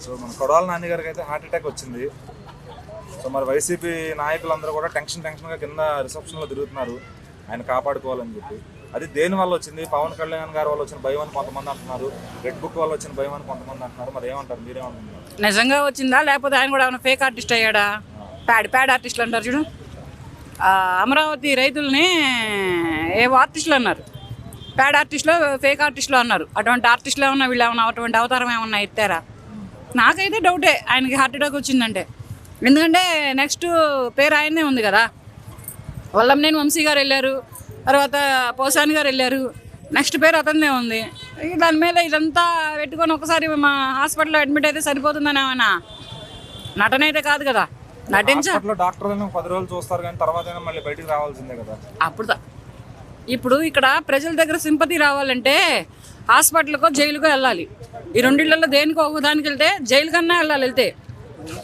So మన కొడాల నాని గారికి అయితే హార్ట్ అటాక్ వచ్చింది. సో మరి వైసీపీ నాయకులందరూ కూడా టెన్షన్గా కింద రిసెప్షన్లో తిరుగుతున్నారు ఆయన కాపాడుకోవాలని చెప్పి. అది దేని వల్ల వచ్చింది? పవన్ కళ్యాణ్ గారి వల్ల వచ్చిన భయం అని కొంతమంది అంటున్నారు, రెడ్ బుక్ వల్ల వచ్చిన భయం అని కొంతమంది అంటున్నారు. మరి ఏమంటారు, మీరేమంటున్నారు? నిజంగా వచ్చిందా లేకపోతే ఆయన కూడా ఏమైనా ఫేక్ ఆర్టిస్ట్ అయ్యాడా? ప్యాడ్ ఆర్టిస్టులు అంటారు చూడు, అమరావతి రైతుల్ని ఏవో ఆర్టిస్టులు అన్నారు, ప్యాడ్ ఆర్టిస్టులు ఫేక్ ఆర్టిస్టులు అన్నారు. అటువంటి ఆర్టిస్టులు ఏమన్నా వీళ్ళు ఏమన్నా అటువంటి అవతారం ఏమన్నా ఎత్తారా? నాకైతే డౌటే ఆయనకి హార్ట్ అటాక్ వచ్చిందంటే. ఎందుకంటే నెక్స్ట్ పేరు ఆయనే ఉంది కదా. వల్లంనేని వంశీ గారు వెళ్ళారు, తర్వాత పోసాని గారు వెళ్ళారు, నెక్స్ట్ పేరు అతనిదే ఉంది. దాని మీద ఇదంతా పెట్టుకొని ఒకసారి మా హాస్పిటల్లో అడ్మిట్ అయితే సరిపోతుందని ఏమైనా నటన అయితే కాదు కదా. డాక్టర్లను 10 రోజులు చూస్తారు కానీ తర్వాత మళ్ళీ బయటికి రావాల్సిందే కదా. ఇప్పుడు ఇక్కడ ప్రజల దగ్గర సింపతి రావాలంటే హాస్పిటల్కో జైలుకో వెళ్ళాలి. ఈ రెండిళ్లలో దేనికో ఒకదానికి వెళ్తే జైలు కన్నా వెళ్ళాలి, వెళ్తే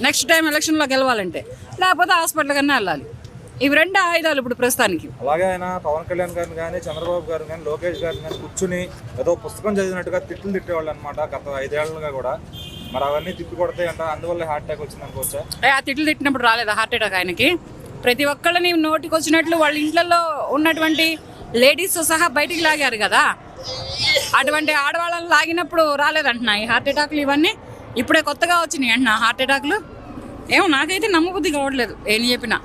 నెక్స్ట్ టైం ఎలక్షన్లోకి వెళ్ళాలంటే, లేకపోతే హాస్పిటల్ కన్నా వెళ్ళాలి. ఇవి 2 ఆయుధాలు ఇప్పుడు ప్రస్తుతానికి. అలాగే ఆయన పవన్ కళ్యాణ్ గారిని కానీ, చంద్రబాబు గారిని కానీ, లోకేష్ గారిని కానీ కూర్చుని ఏదో పుస్తకం చదివినట్టుగా తిట్టేవాళ్ళు అనమాట గత 5 ఏళ్లుగా కూడా. మరి అవన్నీ తిప్పి కొడతాయి అంట, అందువల్ల హార్ట్ అటాక్ వచ్చింది అనుకోవచ్చా? ఆ తిట్లు తిట్టినప్పుడు రాలేదా హార్ట్ అటాక్ ఆయనకి? ప్రతి ఒక్కళ్ళని నోటికి వచ్చినట్లు వాళ్ళ ఇంట్లో ఉన్నటువంటి లేడీస్ సహా బయటికి లాగారు కదా. అటువంటి ఆడవాళ్ళని లాగినప్పుడు రాలేదంటున్నా ఈ హార్ట్ అటాక్లు. ఇవన్నీ ఇప్పుడే కొత్తగా వచ్చినాయి అంటున్నా హార్ట్ అటాక్లు. ఏమో నాకైతే నమ్మబుద్ధి కావట్లేదు ఏం చెప్పినా.